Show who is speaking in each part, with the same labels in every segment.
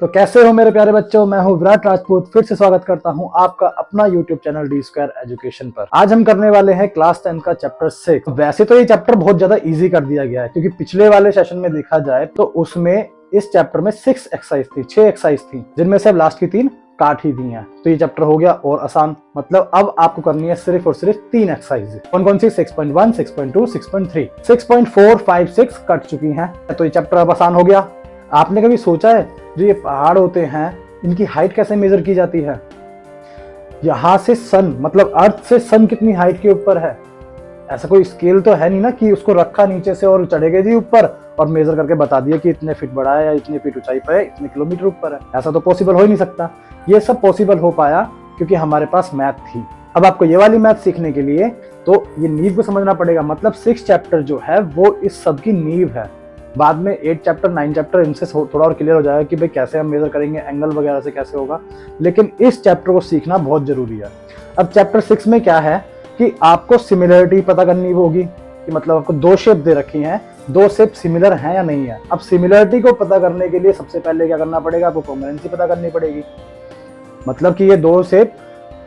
Speaker 1: तो कैसे हो मेरे प्यारे बच्चों, मैं हूं विराट राजपूत। फिर से स्वागत करता हूं आपका अपना YouTube channel D square education पर। आज हम करने वाले हैं क्लास 10 का चैप्टर 6। वैसे तो ये चैप्टर बहुत ज्यादा इजी कर दिया गया है, क्योंकि पिछले वाले सेशन में देखा जाए तो उसमें इस चैप्टर में 6 एक्सरसाइज थी, 6 एक्सरसाइज थी, जिनमें से अब लास्ट की 3 काट ही दी हैं। तो ये चैप्टर हो गया और आसान। मतलब अब आपको करनी है सिर्फ और सिर्फ 3 एक्सरसाइज। कौन कौन सी? 6.1, 6.2, 6.3, 6.4, 5, 6 कट चुकी हैं। तो ये चैप्टर अब आसान हो गया। आपने कभी सोचा है जो ये पहाड़ होते हैं इनकी हाइट कैसे मेजर की जाती है? यहां से सन, मतलब अर्थ से सन कितनी हाइट के ऊपर है? ऐसा कोई स्केल तो है नहीं ना कि उसको रखा नीचे से और चढ़े गए जी ऊपर और मेजर करके बता दिया कि इतने फीट बड़ा है या इतने फीट ऊंचाई पर है, इतने किलोमीटर ऊपर है। ऐसा तो पॉसिबल हो ही नहीं सकता। ये सब पॉसिबल हो पाया क्योंकि हमारे पास मैथ थी। अब आपको ये वाली मैथ सीखने के लिए तो ये नींव को समझना पड़ेगा। मतलब 6 चैप्टर जो है वो इस सब की नींव है। बाद में 8 चैप्टर, 9 चैप्टर इनसे थोड़ा और क्लियर हो जाएगा कि भाई कैसे हम मेजर करेंगे, एंगल वगैरह से कैसे होगा। लेकिन इस चैप्टर को सीखना बहुत जरूरी है। अब चैप्टर 6 में क्या है कि आपको सिमिलरिटी पता करनी होगी, कि मतलब आपको 2 शेप दे रखी हैं, 2 शेप सिमिलर हैं या नहीं है। अब सिमिलरिटी को पता करने के लिए सबसे पहले क्या करना पड़ेगा? आपको कॉन्ग्रुएंसी पता करनी पड़ेगी। मतलब कि ये 2 शेप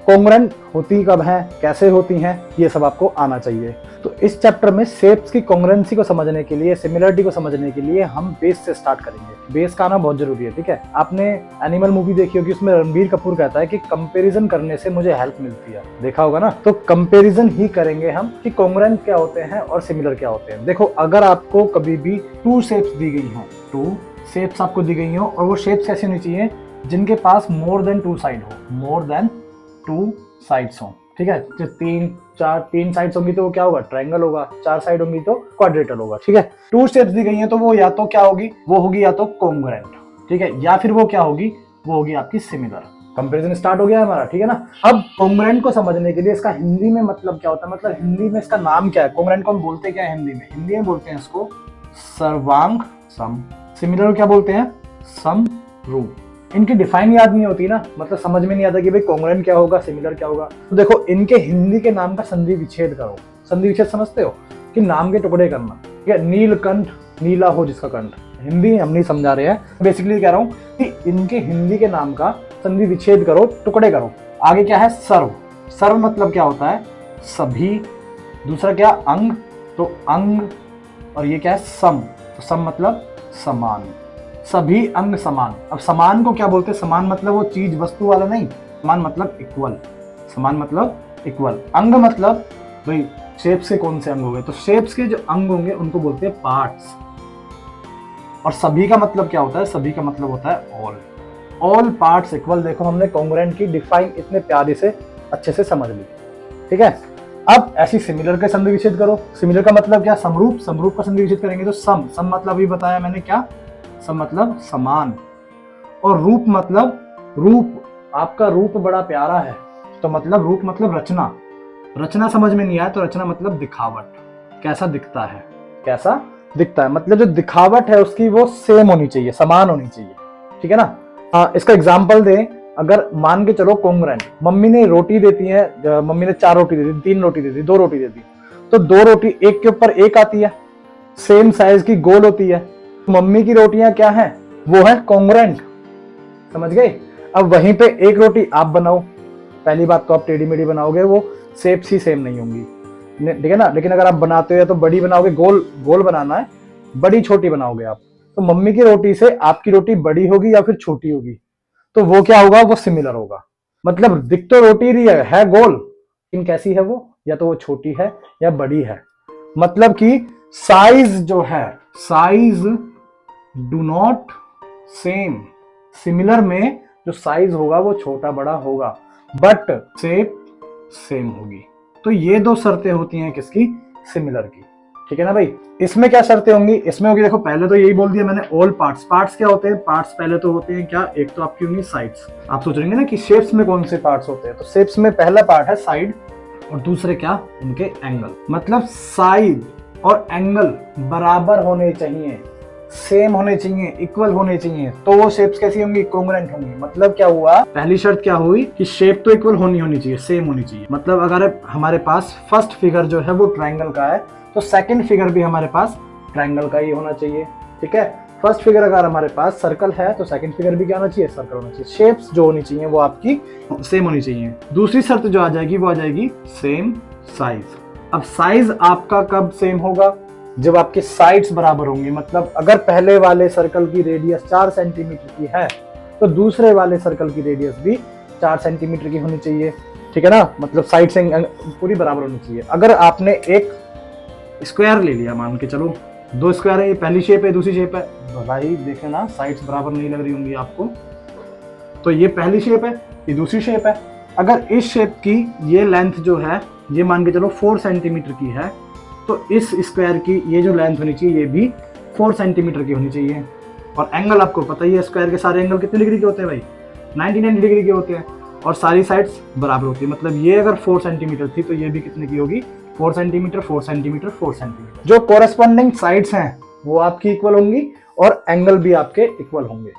Speaker 1: कॉन्ग्रुएंट होती कब हैं, कैसे होती हैं, ये सब आपको आना चाहिए। तो इस चैप्टर में शेप्स की कॉन्ग्रुएंसी को समझने के लिए, सिमिलरिटी को समझने के लिए हम बेस से स्टार्ट करेंगे। बेस का आना बहुत जरूरी है, ठीक है। आपने एनिमल मूवी देखी होगी, उसमें रणबीर कपूर कहता है कि कंपैरिजन करने से मुझे हेल्प मिलती है। देखा होगा ना। तो कंपैरिजन ही करेंगे हम कि कॉन्ग्रुएंट क्या होते हैं और सिमिलर क्या होते हैं। देखो, अगर आपको कभी भी 2 शेप्स दी गई हो, 2 शेप्स आपको दी गई हो और वो शेप्स कैसी होनी चाहिए? जिनके पास मोर देन 2 साइड हो, मोर देन 2 साइड्स हो, ठीक है। जो 3 साइड्स होंगी तो वो क्या होगा? ट्रायंगल होगा। 4 साइड होंगी तो क्वाड्रेटर होगा, ठीक है। 2 शेप्स दी गई हैं तो वो या तो क्या होगी? वो होगी या तो कॉन्ग्रुएंट, ठीक है, या फिर वो क्या होगी? वो होगी आपकी सिमिलर। कंपैरिजन स्टार्ट हो गया हमारा, ठीक है ना। अब कॉन्ग्रुएंट को समझने के लिए इसका हिंदी में मतलब क्या होता है, मतलब हिंदी में इसका नाम क्या है? कॉन्ग्रुएंट को हम बोलते क्या है हिंदी में? हिंदी में बोलते हैं इसको सर्वांग सम। सिमिलर क्या बोलते हैं? समरूप। इनकी डिफाइन याद नहीं होती ना, मतलब समझ में नहीं आता कि भाई कॉन्ग्रुएंट क्या होगा, सिमिलर क्या होगा। तो देखो, इनके हिंदी के नाम का संधि विच्छेद करो। संधि विच्छेद समझते हो कि नाम के टुकड़े करना, ठीक है। नीलकंठ, नीला हो जिसका कंठ। हिंदी हम नहीं समझा रहे हैं, बेसिकली कह रहा हूं कि इनके हिंदी के नाम का संधि विच्छेद करो, टुकड़े करो। आगे क्या है? सर्व। सर्व मतलब क्या होता है? सभी। दूसरा क्या? अंग, तो अंग। और ये क्या है? सम। तो सम मतलब समान। सभी अंग समान। अब समान को क्या बोलते हैं? समान मतलब वो चीज, वस्तु वाला नहीं। समान मतलब इक्वल। समान मतलब इक्वल। अंग मतलब भाई शेप्स के कौन से अंग हो गए? तो शेप्स के जो अंग होंगे उनको बोलते हैं पार्ट्स। और सभी का मतलब क्या होता है? सभी का मतलब होता है ऑल। All parts equal. देखो, हमने कॉन्ग्रुएंट की डिफाइन इतने प्यारे से अच्छे से समझ ली, ठीक है। अब ऐसी सिमिलर का संधि विच्छेद करो। सिमिलर का मतलब क्या? समरूप। समरूप का संधि विच्छेद करेंगे तो सम। सम मतलब अभी बताया मैंने क्या? सम मतलब समान। और रूप मतलब रूप। आपका रूप बड़ा प्यारा है तो मतलब रूप मतलब रचना। रचना समझ में नहीं आया तो रचना मतलब दिखावट। कैसा दिखता है? कैसा दिखता है मतलब जो दिखावट है उसकी वो सेम होनी चाहिए, समान होनी चाहिए, ठीक है ना। इसका एग्जाम्पल दें, अगर मान के चलो कॉन्ग्रुएंट, मम्मी ने रोटी देती है, मम्मी ने 4 रोटी दे दी, 3 रोटी दे दी, 2 रोटी दे दी, तो 2 रोटी एक के ऊपर एक आती है, सेम साइज की, गोल होती है। मम्मी की रोटियां क्या है? वो है कॉन्ग्रुएंट। समझ गए? अब वहीं पे एक रोटी आप बनाओ, पहली बात तो आप टेढ़ी मेढ़ी बनाओगे, वो शेप्स ही सेम नहीं होंगी, ठीक है ना। लेकिन अगर आप बनाते हो तो बड़ी बनाओगे, गोल गोल बनाना है, बड़ी छोटी बनाओगे आप, तो मम्मी की रोटी से आपकी रोटी बड़ी होगी या फिर छोटी होगी, तो वो क्या होगा? वो सिमिलर होगा। मतलब दिख तो रोटी रही है गोल, लेकिन कैसी है वो? या तो वो छोटी है या बड़ी है। मतलब कि साइज जो है, size do not same. Similar में जो साइज होगा वो छोटा बड़ा होगा, बट शेप सेम होगी। तो ये 2 शर्तें होती हैं किसकी? सिमिलर की, ठीक है ना भाई। इसमें क्या शर्तें होंगी? इसमें होगी, देखो पहले तो यही बोल दिया मैंने, ऑल पार्ट्स। पार्ट्स क्या होते हैं? पार्ट्स पहले तो होते हैं क्या? एक तो आपकी होंगी साइड्स। आप सोच रहे हैं ना कि शेप्स में कौन से पार्ट्स होते हैं, तो शेप्स में पहला पार्ट है साइड और दूसरे क्या? उनके एंगल। मतलब साइड और एंगल बराबर होने चाहिए, सेम होने चाहिए, इक्वल होने चाहिए, तो वो शेप्स कैसी होंगी? कॉन्ग्रुएंट होंगी। मतलब क्या हुआ? पहली शर्त क्या हुई कि शेप तो इक्वल होनी चाहिए, सेम होनी चाहिए। मतलब अगर हमारे पास फर्स्ट फिगर जो है वो ट्रायंगल का है तो सेकंड फिगर भी हमारे पास ट्रायंगल का ही होना चाहिए, ठीक है। फर्स्ट फिगर अगर हमारे पास सर्कल है तो सेकंड फिगर भी क्या होना चाहिए, सर्कल होना चाहिए। शेप्स जो होनी चाहिए वो आपकी सेम होनी चाहिए। दूसरी शर्त जो आ जाएगी वो आ जाएगी सेम साइज। अब साइज आपका कब सेम होगा, जब आपके साइड्स बराबर होंगी। मतलब अगर पहले वाले सर्कल की रेडियस 4 सेंटीमीटर की है तो दूसरे वाले सर्कल की रेडियस भी 4 सेंटीमीटर की होनी चाहिए, ठीक है ना। मतलब साइड से पूरी बराबर होनी चाहिए। अगर आपने एक स्क्वायर ले लिया, मान के चलो 2 स्क्वायर है, ये पहली शेप है दूसरी शेप है, भाई देखे ना साइड्स बराबर नहीं लग रही होंगी आपको। तो ये पहली शेप है, ये दूसरी शेप है। अगर इस शेप की ये लेंथ जो है ये मान के चलो 4 सेंटीमीटर की है, तो इस स्क्वायर की ये जो लेंथ होनी चाहिए ये भी 4 सेंटीमीटर की होनी चाहिए। और एंगल आपको पता ही है, स्क्वायर के सारे एंगल कितने डिग्री के होते हैं भाई, 99 डिग्री के होते हैं। और सारी साइड्स बराबर होती है। मतलब ये अगर 4 सेंटीमीटर थी तो ये भी कितने की होगी, 4 सेंटीमीटर 4 सेंटीमीटर 4 सेंटीमीटर। जो कोरेस्पॉन्डिंग साइड्स हैं वो आपकी इक्वल होंगी और एंगल भी आपके इक्वल होंगे।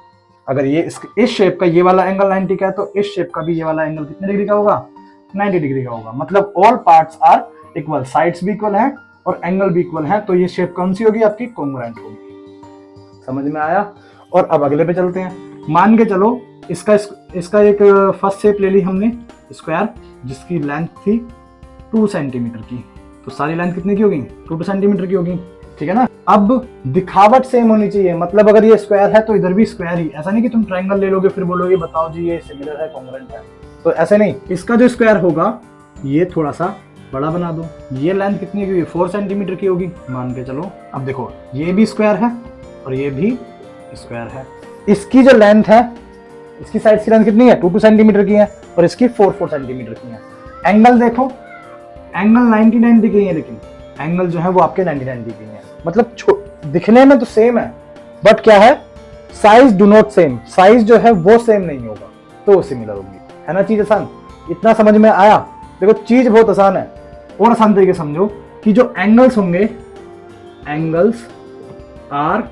Speaker 1: अगर ये इस शेप का ये वाला एंगल 90 का है तो इस शेप का भी ये वाला एंगल कितने डिग्री का होगा, 90 डिग्री का होगा। मतलब all parts are equal, sides भी इक्वल है और एंगल भी इक्वल है। तो ये शेप कौन सी होगी, आपकी कॉन्ग्रुएंट होगी। समझ में आया। और अब अगले पे चलते हैं। मान के चलो इसका एक फर्स्ट शेप ले ली हमने स्क्वायर, जिसकी लेंथ थी 2 सेंटीमीटर की। तो सारी लेंथ कितने की होगी, 2 सेंटीमीटर की होगी, ठीक है ना। अब दिखावट सेम होनी चाहिए। मतलब अगर ये स्क्वायर है तो इधर भी स्क्वायर ही, ऐसा नहीं कि तुम ट्रायंगल ले लोगे फिर बोलोगे बताओ जी ये सिमिलर है कॉन्ग्रुएंट है, तो ऐसे नहीं। इसका जो स्क्वायर होगा ये थोड़ा सा बड़ा बना दो। ये लेंथ कितनी की होगी, 4 सेंटीमीटर की होगी मान के चलो। अब देखो ये भी स्क्वायर है और ये भी स्क्वायर है। इसकी जो लेंथ है, इसकी साइड की लेंथ कितनी है, 2 सेंटीमीटर की है और इसकी 4 सेंटीमीटर की है। एंगल देखो, एंगल 90 की है, लेकिन एंगल जो है वो आपके 90 की है। मतलब दिखने में तो सेम है बट क्या है, size do not same. Size जो है वो सेम नहीं होगा तो वो सिमिलर होगी, है ना। चीज आसान, इतना समझ में आया। देखो चीज बहुत आसान है। और आसान तरीके समझो कि जो एंगल्स होंगे, एंगल्स आर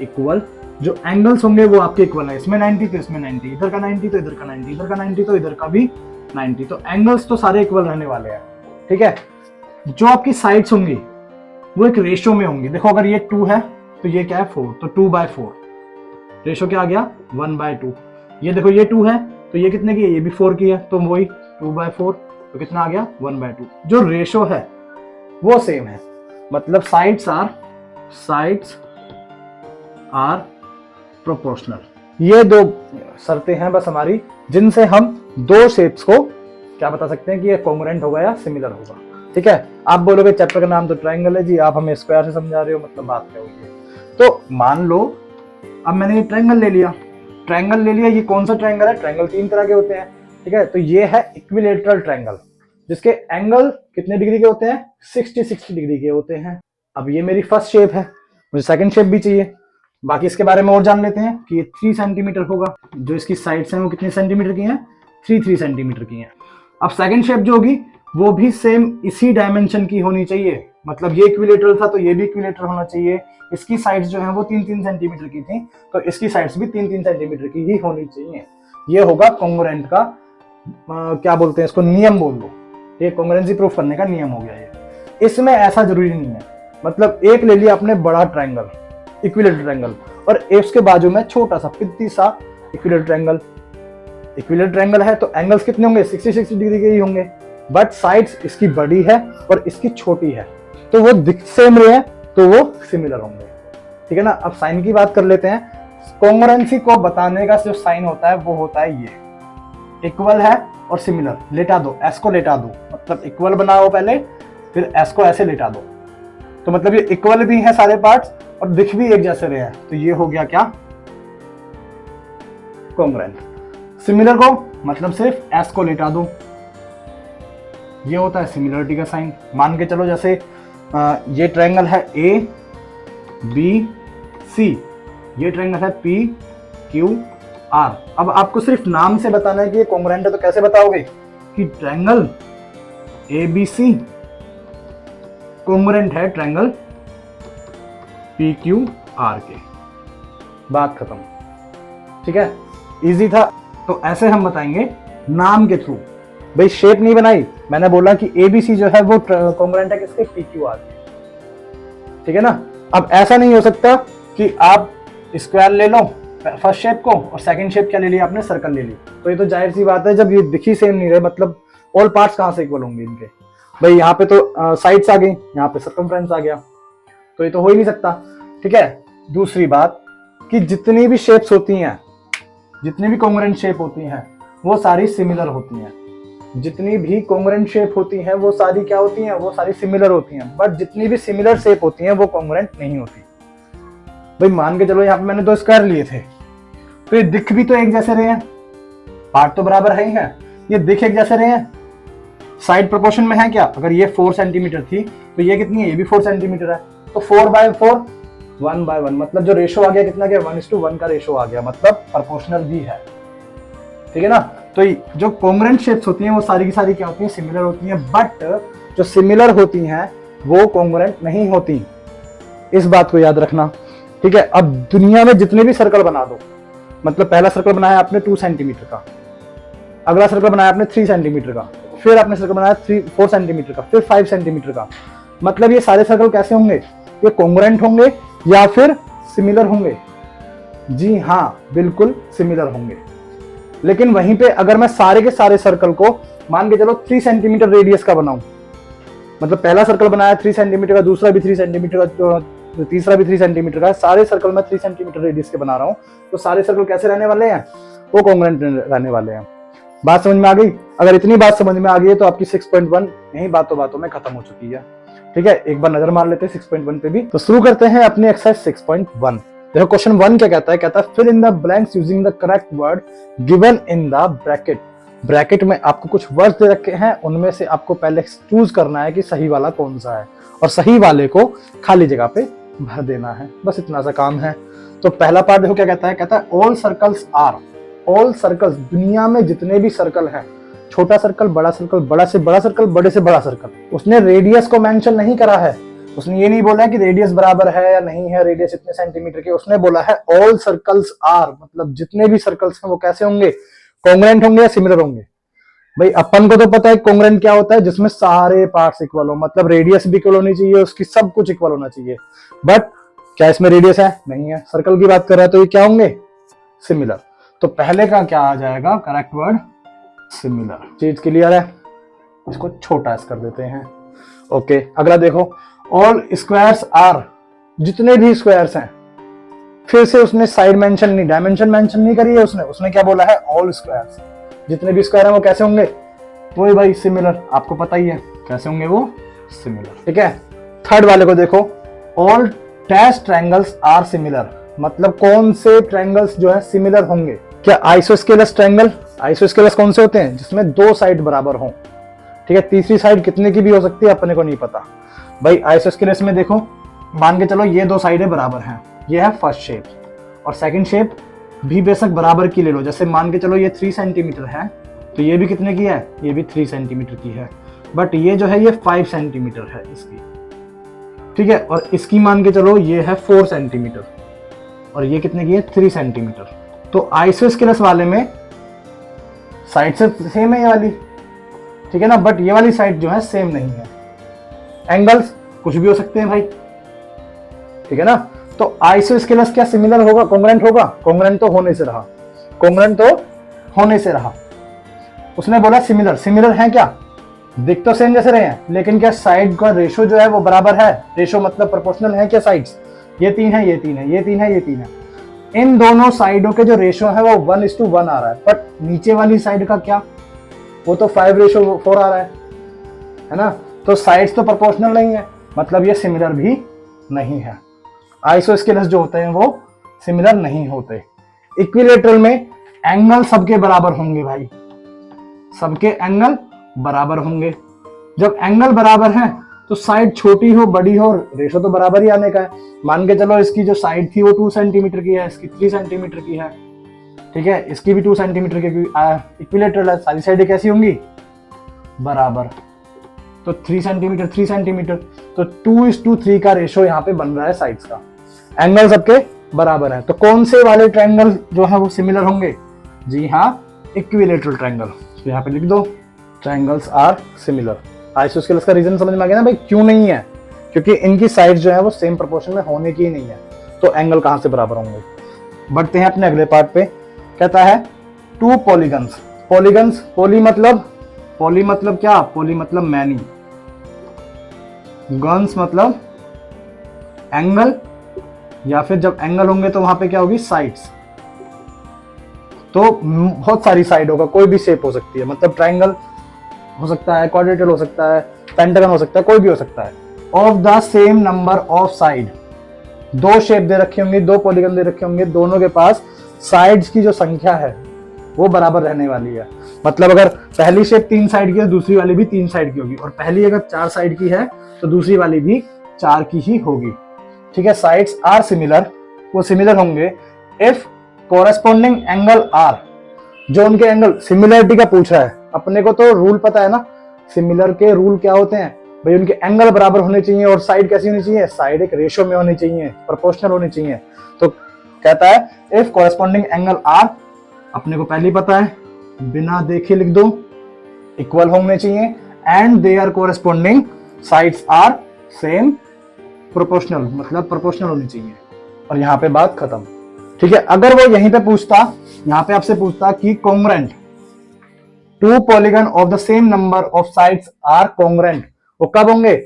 Speaker 1: इक्वल, जो एंगल्स होंगे वो आपके इक्वल है। इसमें 90 तो इसमें 90, इधर का 90 तो इधर का 90, इधर का 90 तो इधर का भी 90। तो एंगल्स तो सारे इक्वल रहने वाले हैं, ठीक है। जो आपकी साइड्स होंगी वो एक रेशियो में होंगी। देखो अगर ये 2 है तो ये क्या है 4, तो 2/4 रेशियो क्या आ गया 1/2। ये देखो ये 2 है तो ये कितने की है, ये भी 4 की है, तो वही 2/4, तो कितना आ गया 1/2। जो रेशियो है वो सेम है। मतलब साइड्स आर प्रोपोर्शनल। ये 2 शर्तें हैं बस हमारी, जिनसे हम 2 शेप्स को क्या बता सकते हैं कि ये कॉन्ग्रुएंट होगा या सिमिलर होगा, ठीक है। आप बोलोगे चैप्टर का नाम तो ट्रायंगल है जी, आप हमें स्क्वायर से समझा रहे हो, मतलब बात क्या हुई है। तो मान लो अब मैंने ये ट्रायंगल ले लिया, ये कौन सा ट्रायंगल है, ट्रायंगल 3 तरह के होते हैं, ठीक है। तो ये है इक्विलैटरल ट्रायंगल, जिसके एंगल कितने डिग्री के होते हैं, 60 डिग्री के होते हैं। अब ये मेरी फर्स्ट शेप है, मुझे सेकंड शेप भी चाहिए। बाकी इसके बारे में और जान लेते हैं कि ये 3 सेंटीमीटर होगा। जो इसकी साइड्स हैं वो कितने सेंटीमीटर की हैं, 3 सेंटीमीटर की हैं। अब सेकंड शेप जो होगी वो भी सेम इसी डायमेंशन की होनी चाहिए। मतलब ये इक्विलैटरल था तो ये भी इक्विलैटरल होना चाहिए। इसकी साइड्स जो हैं वो 3 सेंटीमीटर की थी तो इसकी साइड्स भी 3 सेंटीमीटर की ही होनी चाहिए। ये होगा कॉन्ग्रुएंट का क्या बोलते हैं इसको, नियम बोल लो। ये कॉन्ग्रुएंसी प्रूफ करने का नियम हो गया ये। इसमें ऐसा जरूरी नहीं है। मतलब एक ले लिया आपने बड़ा ट्रायंगल, इक्विलैटरल ट्रायंगल, और उसके बाजू में छोटा सा पित्ती सा इक्विलैटरल ट्रायंगल। इक्विलैटरल ट्रायंगल है तो एंगल्स कितने होंगे, 60 डिग्री के ही होंगे, बट साइड्स इसकी बड़ी है और इसकी छोटी है, तो वो दिख सेम रहे हैं तो वो सिमिलर होंगे, ठीक है ना। अब साइन की बात कर लेते हैं। कॉन्ग्रुएंसी को बताने का जो साइन होता है वो होता है ये, इक्वल है और सिमिलर। लेटा दो, एस को लेटा दो, मतलब इक्वल बनाओ पहले, फिर एस को ऐसे लेटा दो, तो मतलब ये इक्वल भी है सारे पार्ट्स और दिख भी एक जैसे रहे हैं, तो ये हो गया क्या, कॉन्ग्रुएंट। सिमिलर को मतलब सिर्फ एस को लेटा दो, ये होता है सिमिलरिटी का साइन। मान के चलो जैसे ये ट्रायंगल है ए बी सी, ये ट्रायंगल है पी क्यू आर। अब आपको सिर्फ नाम से बताना है कि ये कॉन्ग्रुएंट है, तो कैसे बताओगे कि triangle A B C congruent है ट्रायंगल पी क्यू आर के, बात खत्म, ठीक है। इजी था। तो ऐसे हम बताएंगे नाम के थ्रू। भाई शेप नहीं बनाई, मैंने बोला कि एबीसी जो है वो कॉन्ग्रुएंट है किसके, पी क्यू आर के, ठीक है ना। अब ऐसा नहीं हो सकता कि आप स्क्वायर ले लो फर्स्ट शेप को, और सेकंड शेप क्या ले लिया आपने, सर्कल ले ली। तो ये तो जाहिर सी बात है, जब ये दिखी सेम नहीं रहे मतलब ऑल पार्ट्स कहाँ से इक्वल होंगे इनके। भाई यहाँ पे तो साइड्स आ गई, यहाँ पे सर्कमफ्रेंस आ गया, तो ये तो हो ही नहीं सकता। ठीक है, दूसरी बात कि जितनी भी शेप्स होती हैं, जितनी भी कॉन्ग्रुएंट शेप होती हैं वो सारी सिमिलर होती हैं। जितनी भी कॉन्ग्रुएंट शेप होती हैं वो सारी क्या होती हैं, वो सारी सिमिलर होती हैं। बट जितनी भी सिमिलर शेप होती हैं वो कॉन्ग्रुएंट नहीं होती। भाई मान के चलो यहाँ पे मैंने 2 स्क्वायर लिए थे, तो ये दिख भी तो एक जैसे रहे हैं, पार्ट तो बराबर है ही है, ये दिख एक जैसे रहे हैं, साइड प्रोपोर्शन में है क्या। अगर ये 4 सेंटीमीटर थी तो ये कितनी है, ये भी 4 सेंटीमीटर है, तो 4/4 1/1, मतलब जो रेशो आ गया कितना गया, 1:1 का रेशो आ गया, मतलब प्रोपोर्शनल भी है। ठीक है ना। तो जो कॉन्ग्रुएंट शेप्स होती हैं वो सारी की सारी क्या होती हैं, सिमिलर होती हैं। बट जो सिमिलर होती हैं वो कॉन्ग्रुएंट नहीं होती, इस बात को याद रखना। ठीक है, अब दुनिया में जितने भी सर्कल बना दो, मतलब पहला सर्कल बनाया आपने 2 सेंटीमीटर का, अगला सर्कल बनाया आपने 3 सेंटीमीटर का, फिर आपने सर्कल बनाया 4 सेंटीमीटर का, फिर 5 सेंटीमीटर का, मतलब ये सारे सर्कल कैसे होंगे, ये कॉन्ग्रुएंट होंगे या फिर सिमिलर होंगे। जी हाँ, बिल्कुल सिमिलर होंगे। लेकिन वहीं पे अगर मैं सारे के सारे सर्कल को मान के चलो 3 सेंटीमीटर रेडियस का बनाऊं, मतलब पहला सर्कल बनाया 3 सेंटीमीटर का, दूसरा भी 3 सेंटीमीटर का, तीसरा भी 3 सेंटीमीटर का, सारे सर्कल में 3 सेंटीमीटर रेडियस के बना रहा हूं, तो सारे सर्कल कैसे रहने वाले हैं, वो कॉन्ग्रुएंट रहने वाले हैं। बात समझ में आ गई। अगर इतनी बात समझ में आ गई है तो आपकी 6.1 यही बातों बातों में खत्म हो चुकी है। ठीक है, एक बार नजर मार लेते हैं 6.1 पे भी। तो शुरू करते हैं अपनी एक्सरसाइज 6.1। देखो क्वेश्चन 1 क्या कहता है, कहता है fill in the blanks using the correct word given in the bracket. Bracket में आपको कुछ वर्ड्स दे रखे हैं, उनमें से आपको पहले चूज करना है कि सही वाला कौन सा है, और सही वाले को खाली जगह पे भर देना है। बस इतना सा काम है। तो पहला पार्ट देखो क्या कहता है, कहता है all circles are, all circles, दुनिया में जितने भी सर्कल हैं, छोटा सर्कल, बड़ा सर्कल, बड़ा से बड़ा सर्कल, बड़े से बड़ा सर्कल, उसने रेडियस को मेंशन नहीं करा है। उसने ये नहीं बोला है कि रेडियस बराबर है या नहीं है, रेडियस इतने सेंटीमीटर की, उसने बोला है ऑल सर्कल्स आर, मतलब जितने भी सर्कल्स हैं वो कैसे होंगे, कॉन्ग्रुएंट होंगे या सिमिलर होंगे। भाई अपन को तो पता है कॉन्ग्रुएंट क्या होता है, जिसमें सारे पार्ट्स इक्वल हो, मतलब रेडियस भी इक्वल होनी चाहिए, उसकी सब कुछ इक्वल होना चाहिए। बट क्या इसमें रेडियस है, नहीं है, सर्कल की बात कर रहा है, तो ये क्या होंगे, सिमिलर। तो पहले का क्या आ जाएगा, करेक्ट वर्ड सिमिलर। चीज क्लियर है, इसको छोटा एस कर देते हैं। ओके, अगला देखो ऑल स्क्वायर्स आर, जितने भी स्क्वायर्स हैं, फिर से उसने साइड मेंशन नहीं, डायमेंशन मेंशन नहीं करी है उसने क्या बोला है, ऑल स्क्वायर्स, जितने भी स्क्वायर हैं वो कैसे होंगे, वही भाई सिमिलर, आपको पता ही है कैसे होंगे वो, सिमिलर। ठीक है, थर्ड वाले को देखो, all dash triangles are similar, मतलब कौन से ट्रायंगल्स जो है सिमिलर होंगे। क्या आइसोस्केलस ट्रायंगल, आइसोस्केलस कौन से होते हैं, जिसमें 2 साइड बराबर हों। ठीक है, तीसरी साइड कितने की भी हो सकती है अपने को नहीं पता। भाई आइसोस्केलस में देखो, मान के चलो ये 2 साइडें बराबर हैं, ये है फर्स्ट शेप, और सेकंड शेप भी बेशक बराबर की ले लो, जैसे मान के चलो ये 3 सेंटीमीटर है, तो ये भी कितने की है, ये भी 3 सेंटीमीटर की है, बट ये जो है ये 5 सेंटीमीटर है इसकी। ठीक है, और इसकी मान के चलो ये है 4 सेंटीमीटर, और ये कितने की है, 3 सेंटीमीटर। तो आइसोस्केलस वाले में साइड से सेम है ये वाली, ठीक है ना, बट ये वाली साइड जो है सेम नहीं है। एंगल्स कुछ भी हो सकते हैं भाई, ठीक है ना। तो आइसोस्केलस क्या सिमिलर होगा, कॉन्ग्रुएंट होगा, कॉन्ग्रुएंट तो होने से रहा, कॉन्ग्रुएंट तो होने से रहा। उसने बोला सिमिलर, सिमिलर है क्या, दिख तो सेम जैसे रहे हैं, लेकिन क्या साइड का रेशो जो है वो बराबर है, रेशो मतलब प्रोपोर्शनल है क्या साइड्स, ये 3 है, ये 3 है, ये 3 है, ये 3 है, इन दोनों साइडों के जो रेशो है वो 1:1 आ रहा है। बट नीचे वाली साइड का क्या, वो तो 5:4 आ रहा है ना। तो साइड्स तो प्रोपोर्शनल नहीं है, मतलब ये सिमिलर भी नहीं है। आइसोस्केलस जो होते हैं वो सिमिलर नहीं होते। इक्विलेटरल में एंगल सबके बराबर होंगे भाई, सबके एंगल बराबर होंगे। जब एंगल बराबर है तो साइड छोटी हो बड़ी हो, रेशो तो बराबर ही आने का है। मान के चलो इसकी जो साइड थी वो 2 सेंटीमीटर की है, इसकी 3 सेंटीमीटर की है, ठीक है, इसकी भी 2 सेंटीमीटर की, इक्विलेटरल है, सारी साइडें कैसी होंगी, बराबर। तो 3 सेंटीमीटर 3 सेंटीमीटर, तो 2:3 का रेशो यहाँ पे बन रहा है साइड्स का, एंगल सबके बराबर है। तो कौन से वाले ट्रायंगल जो है वो सिमिलर होंगे, जी हाँ, इक्विलेटरल ट्रायंगल। तो यहाँ पे लिख दो ट्रायंगल्स आर सिमिलर। आइसोस्केलस का रीजन समझ में आ गया ना भाई, क्यों नहीं है, क्योंकि इनकी साइड जो है वो सेम प्रोपोर्शन में होने की ही नहीं है, तो एंगल कहां से बराबर होंगे। बढ़ते हैं अपने अगले पार्ट पे। कहता है टू पॉलीगन्स। पॉलीगन्स, पोली मतलब क्या? पोली मतलब मैनी, गन्स मतलब एंगल, या फिर जब एंगल होंगे तो वहां पे क्या होगी? साइड्स। तो बहुत सारी साइड होगा, कोई भी शेप हो सकती है, मतलब ट्रायंगल हो सकता है, क्वाड्रेटल हो सकता है, पेंटागन हो सकता है, कोई भी हो सकता है। Of the same number of side, दो शेप दे रखे होंगे, दो पॉलीगन दे रखे होंगे, दोनों के पास साइड्स की जो संख्या है वो बराबर रहने वाली है। मतलब अगर पहली शेप 3 साइड की है, दूसरी वाली भी 3 साइड की होगी, और पहली अगर 4 साइड की है तो दूसरी वाली भी 4 की ही होगी। ठीक है, साइड्स आर सिमिलर, वो सिमिलर होंगे इफ कोरेस्पोंडिंग एंगल आर, जो उनके एंगल, सिमिलरिटी का पूछा है अपने को तो रूल पता है ना, सिमिलर के रूल क्या होते हैं भाई? उनके एंगल बराबर होने चाहिए और साइड कैसी होनी चाहिए? साइड एक रेशियो में होनी चाहिए, प्रोपोर्शनल होनी चाहिए। तो कहता है इफ कोरेस्पोंडिंग एंगल आर, अपने को पहले ही पता है, बिना देखे लिख दो, इक्वल होने चाहिए, and they are corresponding sides are same proportional, मतलब प्रोपोर्शनल होनी चाहिए, और यहाँ पे बात खत्म। ठीक है, अगर वो यहीं पे पूछता, यहाँ पे आपसे पूछता कि congruent two polygon of the same number of sides are congruent, वो कब होंगे?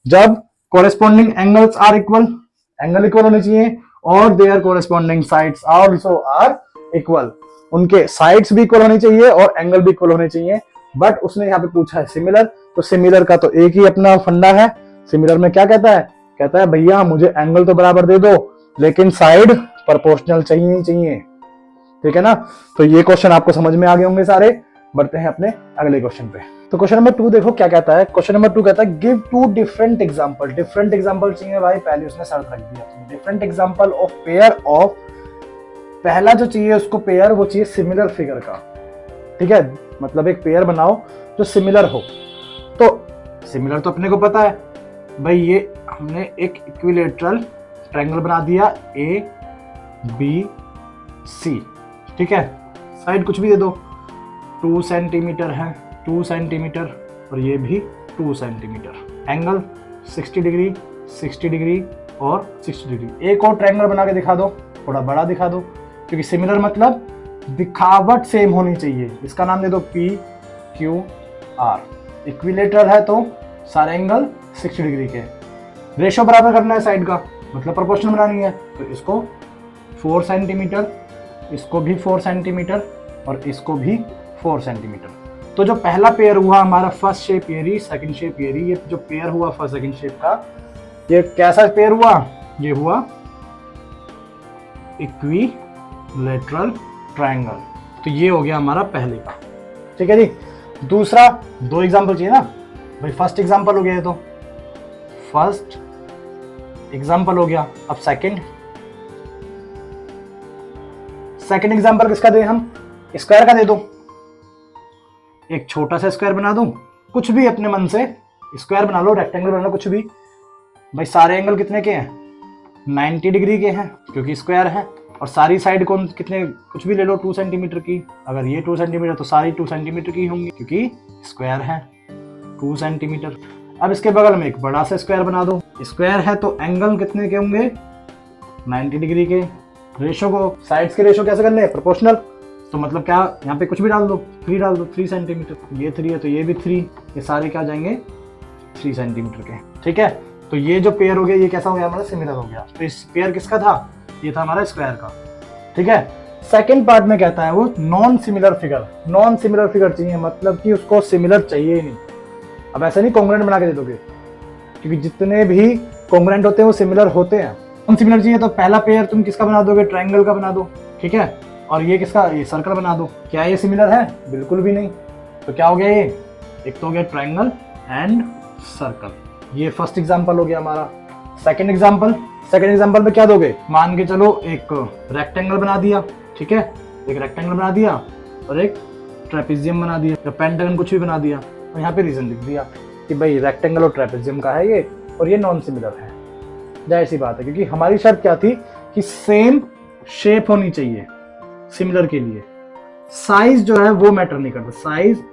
Speaker 1: जब corresponding angles are equal, angle equal होने चाहिए, और their corresponding sides also are equal, उनके साइड्स भी इक्वल होनी चाहिए और एंगल भी इक्वल होने चाहिए। बट उसने यहाँ पे पूछा है सिमिलर, तो सिमिलर का तो एक ही अपना फंडा है। सिमिलर में क्या कहता है? कहता है भैया मुझे एंगल तो बराबर दे दो, लेकिन साइड प्रोपोर्शनल चाहिए ही चाहिए। ठीक है ना? तो ये क्वेश्चन आपको समझ में आ गए होंगे सारे। बढ़ते हैं अपने अगले क्वेश्चन पे। तो क्वेश्चन नंबर 2 देखो क्या कहता है। क्वेश्चन नंबर 2 कहता है give 2 different example. Different example चाहिए भाई, पहले उसने शर्त रख दिया, different example of pair of, पहला जो चाहिए उसको पेयर, वो चाहिए सिमिलर फिगर का। ठीक है, मतलब एक पेयर बनाओ जो सिमिलर हो। तो सिमिलर तो अपने को पता है भाई, ये हमने एक इक्विलेटरल ट्रायंगल बना दिया ए बी सी। ठीक है, साइड कुछ भी दे दो, 2 सेंटीमीटर है, 2 सेंटीमीटर, और ये भी 2 सेंटीमीटर, एंगल 60 डिग्री, 60 डिग्री और 60 डिग्री। एक और ट्रायंगल बना के दिखा दो, थोड़ा बड़ा दिखा दो, क्योंकि सिमिलर मतलब दिखावट सेम होनी चाहिए। इसका नाम दे दो पी क्यू आर। इक्विलेटरल है तो सारे एंगल 60 डिग्री के, रेशो बराबर करना है साइड का, मतलब प्रोपोर्शनल बनानी है। तो इसको 4 सेंटीमीटर, इसको भी 4 सेंटीमीटर, और इसको भी 4 सेंटीमीटर। तो जो पहला पेयर हुआ हमारा, फर्स्ट शेप ये रही, सेकंड शेप ये रही, ये जो पेयर हुआ फर्स्ट सेकंड शेप का, ये कैसा पेयर हुआ? ये हुआ इक्विलेटरल ट्रायंगल। तो ये हो गया हमारा पहले का। ठीक है जी। दूसरा, 2 एग्जांपल चाहिए ना भाई, फर्स्ट एग्जांपल हो गया ये, तो फर्स्ट एग्जांपल हो गया। अब सेकंड एग्जांपल किसका दें हम? स्क्वायर का दे दो, एक छोटा सा स्क्वायर बना दूं, कुछ भी अपने मन से स्क्वायर बना लो, रेक्टेंगल बना लो, कुछ भी भाई। सारे एंगल कितने के हैं? 90 डिग्री के हैं, क्योंकि स्क्वायर है। और सारी साइड कौन कितने, कुछ भी ले लो 2 सेंटीमीटर की। अगर ये 2 सेंटीमीटर तो सारी 2 सेंटीमीटर की होंगी, क्योंकि स्क्वायर है 2 सेंटीमीटर। अब इसके बगल में एक बड़ा सा स्क्वायर बना दो, स्क्वायर है तो एंगल कितने के होंगे? 90 डिग्री के। रेशो को, साइड्स के रेशो कैसे करने हैं? प्रोपोर्शनल। तो मतलब क्या, यहाँ पे कुछ भी डाल दो, 3 डाल दो, 3 सेंटीमीटर। ये 3 है तो ये भी 3, ये सारे क्या जाएंगे? 3 सेंटीमीटर के। ठीक है, तो ये जो पेयर हो गया, ये कैसा हो गया हमारा? सिमिलर हो गया। तो इस पेयर किसका था? ये था हमारा स्क्वायर का। ठीक है। सेकंड पार्ट में कहता है वो non similar figure. Non similar figure चाहिए, मतलब कि उसको सिमिलर चाहिए ही नहीं। अब ऐसा नहीं कॉन्ग्रुएंट बना के दे दोगे, क्योंकि जितने भी कॉन्ग्रुएंट होते हैं वो सिमिलर होते हैं। नॉन सिमिलर चाहिए तो पहला पेयर तुम किसका बना दोगे? ट्रायंगल का बना दो। ठीक है, और ये किसका? ये सर्कल बना दो। क्या ये सिमिलर है? बिल्कुल भी नहीं। तो क्या हो गया ये? एक तो हो गया ट्रायंगल एंड सर्कल। ये फर्स्ट एग्जांपल हो गया हमारा। सेकंड एग्जांपल में क्या दोगे? मान के चलो एक रेक्टेंगल बना दिया। ठीक है, एक रेक्टेंगल बना दिया और एक ट्रेपेजियम बना दिया, या पेंटागन कुछ भी बना दिया, और यहाँ पे रीजन लिख दिया कि भाई रेक्टेंगल और ट्रेपेजियम का है ये, और ये नॉन सिमिलर है। जाहिर सी बात है, क्योंकि हमारी शर्त क्या थी कि सेम शेप होनी चाहिए सिमिलर के लिए। साइज जो है वो मैटर नहीं करता, साइज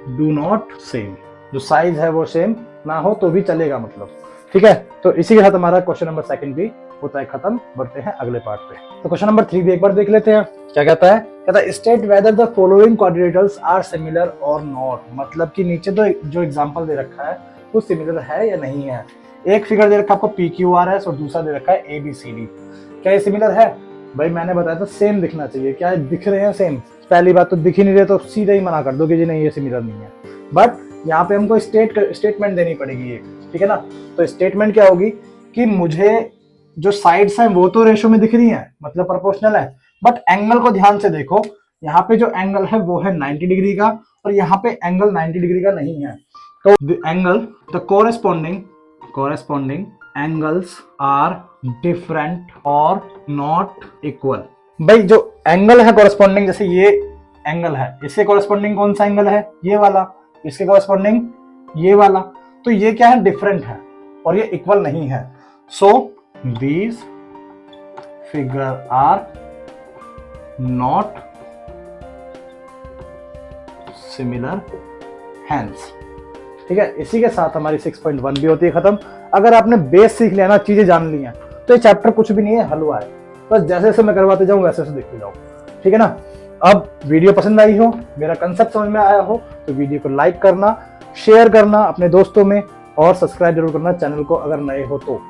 Speaker 1: डू नॉट सेम, जो साइज है वो सेम ना हो तो भी चलेगा मतलब। ठीक है, तो इसी के साथ हमारा क्वेश्चन नंबर 2 भी होता है खत्म, बढ़ते हैं अगले पार्ट पे। तो क्वेश्चन नंबर 3 भी एक बार देख लेते हैं। क्या कहता है? कहता है state whether the following quadrilaterals are similar और नॉट। मतलब कि नीचे तो जो एग्जांपल दे रखा है वो सिमिलर है या नहीं है। एक फिगर दे रखा है आपको PQRS और दूसरा दे रखा है ABCD। क्या ये सिमिलर है? भाई मैंने बताया था सेम दिखना चाहिए। क्या दिख रहे हैं सेम? पहली बात तो दिख ही नहीं रहे तो सीधा ही मना कर दो कि जी नहीं ये सिमिलर नहीं है। बट यहाँ पे हमको स्टेटमेंट देनी पड़ेगी एक, ठीक है ना। तो स्टेटमेंट क्या होगी कि मुझे जो साइड्स हैं वो तो रेशो में दिख रही हैं, मतलब प्रोपोर्शनल है, बट एंगल को ध्यान से देखो। यहाँ पे जो एंगल है वो है 90 डिग्री का और यहाँ पे एंगल 90 डिग्री का नहीं है। तो the angle the corresponding angles are different और नॉट इक्वल। भाई जो एंगल है कोरेस्पॉन्डिंग, जैसे ये एंगल है, इसके कोरेस्पॉन्डिंग कौन सा एंगल है? ये वाला। इसके कोरेस्पॉन्डिंग ये वाला। तो ये क्या है? डिफरेंट है और ये इक्वल नहीं है। So these figure are not similar hence. ठीक है, इसी के साथ हमारी 6.1 भी होती है खत्म। अगर आपने बेस सीख लिया ना, चीजें जान ली हैं, तो ये चैप्टर कुछ भी नहीं है, हलवा है। बस जैसे जैसे मैं करवाते जाऊं वैसे वैसे देखते जाओ, ठीक है ना। अब वीडियो पसंद आई हो, मेरा कंसेप्ट समझ में आया हो, तो वीडियो को लाइक करना, शेयर करना अपने दोस्तों में और सब्सक्राइब जरूर करना चैनल को अगर नए हो तो।